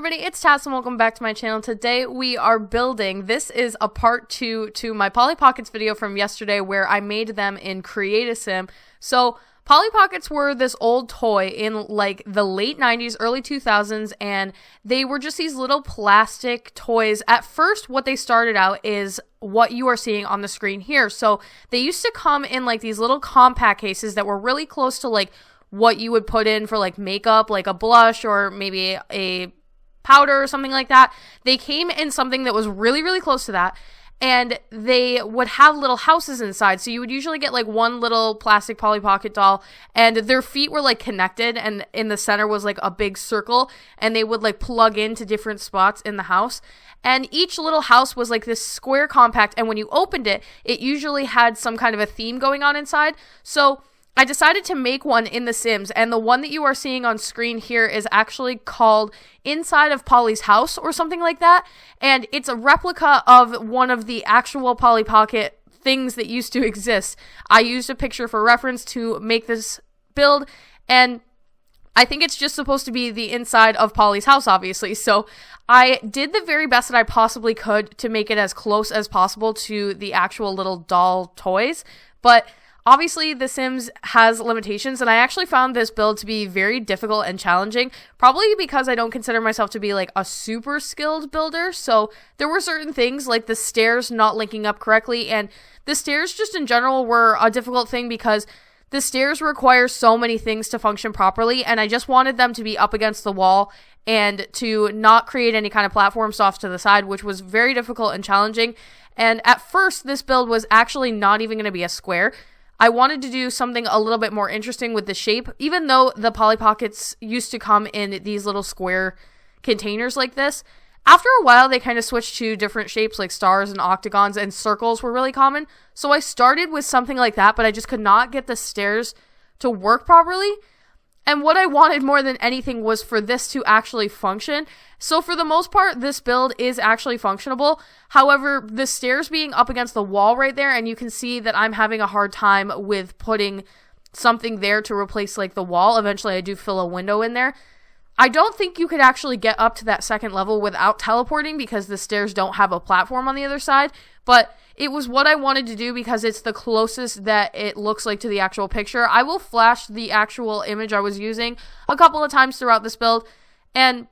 everybody, it's Tas and welcome back to my channel. Today we are building, this is a part 2 to my Polly Pockets video from yesterday where I made them in Create-A-Sim. So Polly Pockets were this old toy in like the late 90s, early 2000s, and they were just these little plastic toys. At first, what they started out is what you are seeing on the screen here. So they used to come in like these little compact cases that were really close to like what you would put in for like makeup, like a blush or maybe a powder or something like that. They came in something that was really, really close to that. And they would have little houses inside. So you would usually get like one little plastic Polly Pocket doll and their feet were like connected and in the center was like a big circle and they would like plug into different spots in the house. And each little house was like this square compact, and when you opened it, it usually had some kind of a theme going on inside. So I decided to make one in The Sims, and the one that you are seeing on screen here is actually called Inside of Polly's House or something like that, and it's a replica of one of the actual Polly Pocket things that used to exist. I used a picture for reference to make this build, and I think it's just supposed to be the inside of Polly's house, obviously, so I did the very best that I possibly could to make it as close as possible to the actual little doll toys, but obviously, The Sims has limitations, and I actually found this build to be very difficult and challenging, probably because I don't consider myself to be like a super skilled builder. So there were certain things like the stairs not linking up correctly, and the stairs just in general were a difficult thing because the stairs require so many things to function properly, and I just wanted them to be up against the wall and to not create any kind of platforms off to the side, which was very difficult and challenging. And at first, this build was actually not even going to be a square. I wanted to do something a little bit more interesting with the shape, even though the Polly Pockets used to come in these little square containers like this. After a while, they kind of switched to different shapes like stars and octagons, and circles were really common. So I started with something like that, but I just could not get the stairs to work properly. And what I wanted more than anything was for this to actually function. So for the most part, this build is actually functionable. However, the stairs being up against the wall right there, and you can see that I'm having a hard time with putting something there to replace like the wall. Eventually, I do fill a window in there. I don't think you could actually get up to that second level without teleporting because the stairs don't have a platform on the other side, but it was what I wanted to do because it's the closest that it looks like to the actual picture. I will flash the actual image I was using a couple of times throughout this build, and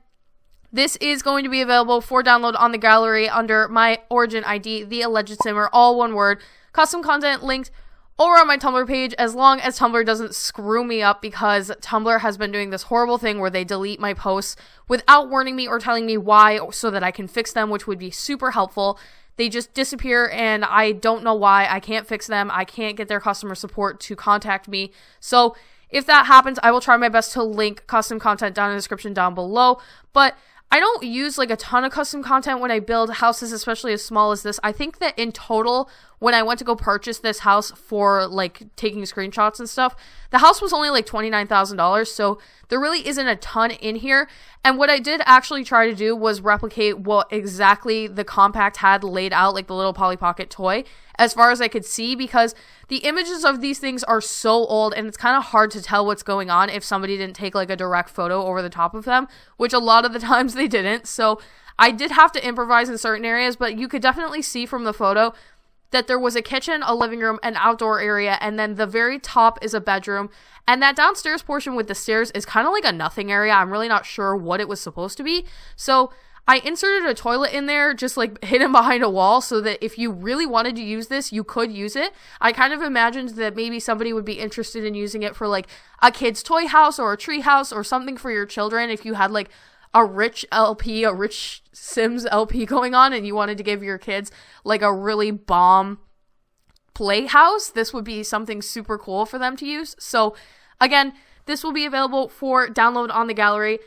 this is going to be available for download on the gallery under my origin ID, Theallegedsimmer, all one word, custom content linked over on my Tumblr page, as long as Tumblr doesn't screw me up, because Tumblr has been doing this horrible thing where they delete my posts without warning me or telling me why so that I can fix them, which would be super helpful. They just disappear and I don't know why. I can't fix them. I can't get their customer support to contact me. So if that happens, I will try my best to link custom content down in the description down below. But I don't use like a ton of custom content when I build houses, especially as small as this. I think that in total, when I went to go purchase this house for like taking screenshots and stuff, the house was only like $29,000. So there really isn't a ton in here. And what I did actually try to do was replicate what exactly the compact had laid out, like the little Polly Pocket toy, as far as I could see, because the images of these things are so old and it's kind of hard to tell what's going on if somebody didn't take like a direct photo over the top of them, which a lot of the times they didn't. So I did have to improvise in certain areas, but you could definitely see from the photo that there was a kitchen, a living room, an outdoor area, and then the very top is a bedroom. And that downstairs portion with the stairs is kind of like a nothing area. I'm really not sure what it was supposed to be. So I inserted a toilet in there, just like hidden behind a wall, so that if you really wanted to use this, you could use it. I kind of imagined that maybe somebody would be interested in using it for like a kid's toy house or a tree house or something for your children. If you had like a rich LP, a rich Sims LP going on and you wanted to give your kids like a really bomb playhouse, this would be something super cool for them to use. So again, this will be available for download on the gallery.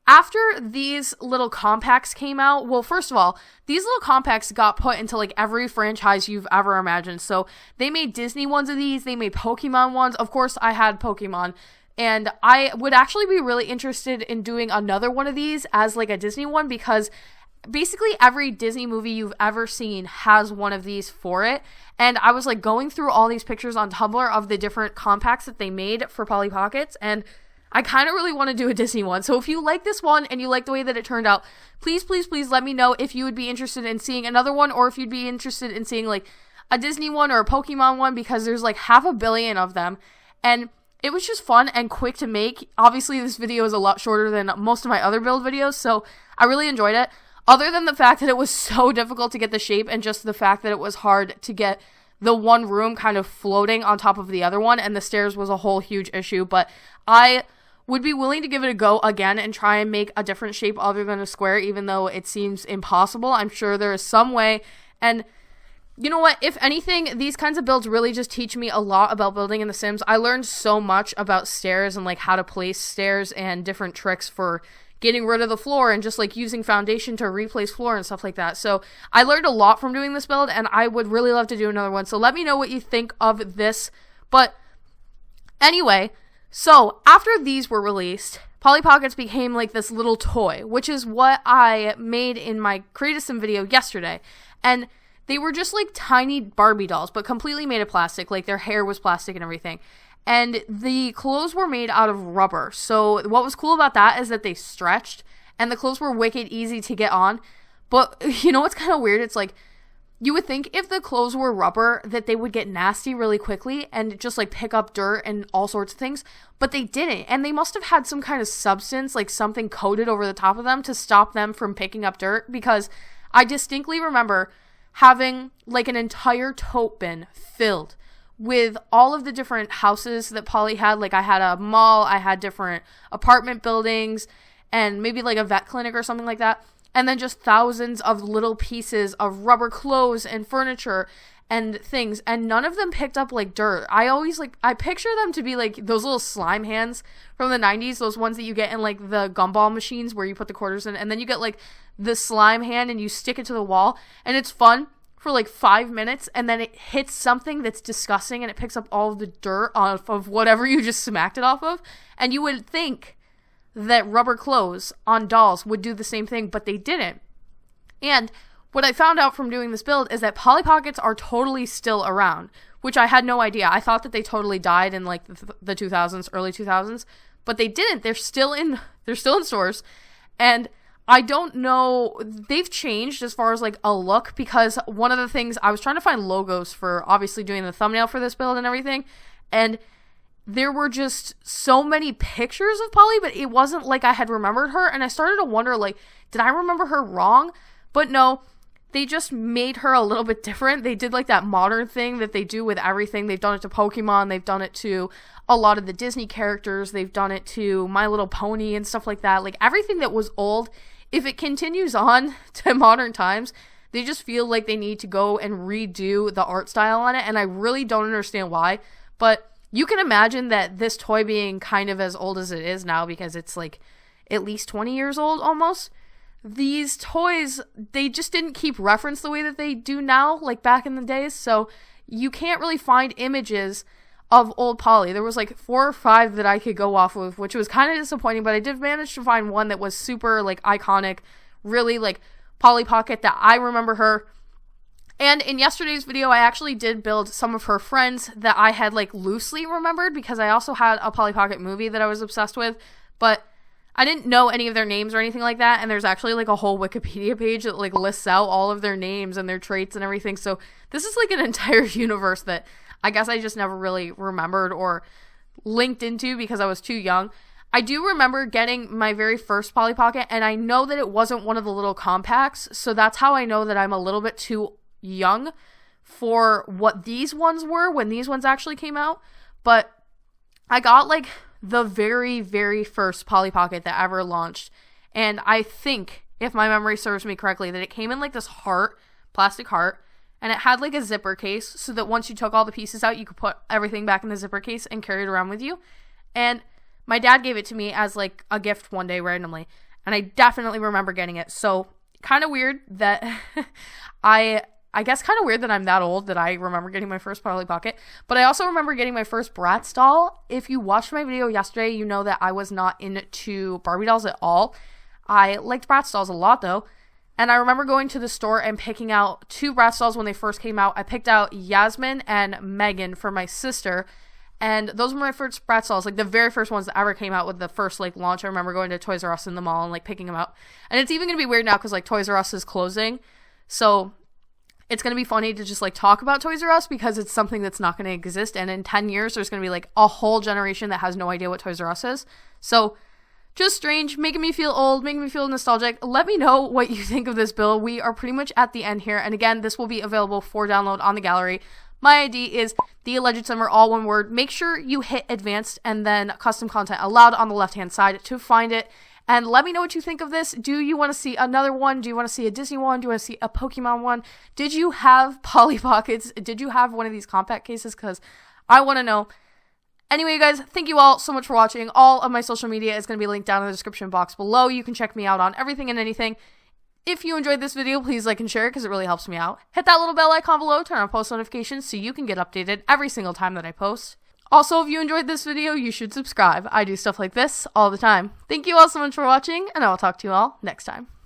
After these little compacts came out, well, first of all, these little compacts got put into like every franchise you've ever imagined. So they made Disney ones of these, they made Pokemon ones. Of course, I had Pokemon. And I would actually be really interested in doing another one of these as like a Disney one, because basically every Disney movie you've ever seen has one of these for it. And I was like going through all these pictures on Tumblr of the different compacts that they made for Polly Pockets, and I kind of really want to do a Disney one. So if you like this one and you like the way that it turned out, please, please, please let me know if you would be interested in seeing another one, or if you'd be interested in seeing like a Disney one or a Pokemon one, because there's like 500 million of them. And it was just fun and quick to make. Obviously, this video is a lot shorter than most of my other build videos, so I really enjoyed it. Other than the fact that it was so difficult to get the shape, and just the fact that it was hard to get the one room kind of floating on top of the other one, and the stairs was a whole huge issue. But I would be willing to give it a go again and try and make a different shape other than a square, even though it seems impossible. I'm sure there is some way. And you know what? If anything, these kinds of builds really just teach me a lot about building in The Sims. I learned so much about stairs and like how to place stairs and different tricks for getting rid of the floor, and just like using foundation to replace floor and stuff like that. So I learned a lot from doing this build, and I would really love to do another one. So let me know what you think of this. But anyway, so after these were released, Polly Pockets became like this little toy, which is what I made in my Create a Sim video yesterday. And they were just like tiny Barbie dolls, but completely made of plastic. Like their hair was plastic and everything. And the clothes were made out of rubber. So what was cool about that is that they stretched, and the clothes were wicked easy to get on. But you know what's kind of weird? It's like, you would think if the clothes were rubber that they would get nasty really quickly and just like pick up dirt and all sorts of things, but they didn't. And they must have had some kind of substance, like something coated over the top of them to stop them from picking up dirt, because I distinctly remember having like an entire tote bin filled with all of the different houses that Polly had. Like I had a mall, I had different apartment buildings, and maybe like a vet clinic or something like that. And then just thousands of little pieces of rubber clothes and furniture and things. And none of them picked up like dirt. I picture them to be like those little slime hands from the 90s. Those ones that you get in like the gumball machines where you put the quarters in. And then you get like the slime hand and you stick it to the wall. And it's fun for like 5 minutes. And then it hits something that's disgusting and it picks up all of the dirt off of whatever you just smacked it off of. And you would think that rubber clothes on dolls would do the same thing, but they didn't. And what I found out from doing this build is that Polly Pockets are totally still around, which I had no idea. I thought that they totally died in like the 2000s, early 2000s, but they didn't. They're still in stores. And I don't know, they've changed as far as like a look, because one of the things I was trying to find logos for, obviously doing the thumbnail for this build and everything, and there were just so many pictures of Polly, but it wasn't like I had remembered her. And I started to wonder, like, did I remember her wrong? But no, they just made her a little bit different. They did like that modern thing that they do with everything. They've done it to Pokemon. They've done it to a lot of the Disney characters. They've done it to My Little Pony and stuff like that. Like everything that was old, if it continues on to modern times, they just feel like they need to go and redo the art style on it. And I really don't understand why. But you can imagine that this toy being kind of as old as it is now, because it's like at least 20 years old almost. These toys, they just didn't keep reference the way that they do now, like back in the days. So you can't really find images of old Polly. There was like 4 or 5 that I could go off of, which was kind of disappointing, but I did manage to find one that was super like iconic, really like Polly Pocket that I remember her. And in yesterday's video, I actually did build some of her friends that I had like loosely remembered, because I also had a Polly Pocket movie that I was obsessed with, but I didn't know any of their names or anything like that. And there's actually like a whole Wikipedia page that like lists out all of their names and their traits and everything. So this is like an entire universe that I guess I just never really remembered or linked into because I was too young. I do remember getting my very first Polly Pocket, and I know that it wasn't one of the little compacts. So that's how I know that I'm a little bit too young for what these ones were when these ones actually came out. But I got like the very, very first Polly Pocket that ever launched, and I think, if my memory serves me correctly, that it came in like this heart, plastic heart, and it had like a zipper case so that once you took all the pieces out, you could put everything back in the zipper case and carry it around with you. And my dad gave it to me as like a gift one day randomly, and I definitely remember getting it. So kind of weird that I guess kind of weird that I'm that old that I remember getting my first Polly Pocket. But I also remember getting my first Bratz doll. If you watched my video yesterday, you know that I was not into Barbie dolls at all. I liked Bratz dolls a lot though. And I remember going to the store and picking out 2 Bratz dolls when they first came out. I picked out Yasmin and Megan for my sister. And those were my first Bratz dolls, like the very first ones that ever came out with the first like launch. I remember going to Toys R Us in the mall and like picking them out. And it's even gonna be weird now because like Toys R Us is closing, so it's gonna be funny to just like talk about Toys R Us because it's something that's not gonna exist. And in 10 years, there's gonna be like a whole generation that has no idea what Toys R Us is. So just strange, making me feel old, making me feel nostalgic. Let me know what you think of this build. We are pretty much at the end here. And again, this will be available for download on the gallery. My ID is Theallegedsimmer, all one word. Make sure you hit advanced and then custom content allowed on the left-hand side to find it. And let me know what you think of this. Do you want to see another one? Do you want to see a Disney one? Do you want to see a Pokemon one? Did you have Polly Pockets? Did you have one of these compact cases? Because I want to know. Anyway, you guys, thank you all so much for watching. All of my social media is going to be linked down in the description box below. You can check me out on everything and anything. If you enjoyed this video, please like and share it because it really helps me out. Hit that little bell icon below, turn on post notifications so you can get updated every single time that I post. Also, if you enjoyed this video, you should subscribe. I do stuff like this all the time. Thank you all so much for watching, and I will talk to you all next time.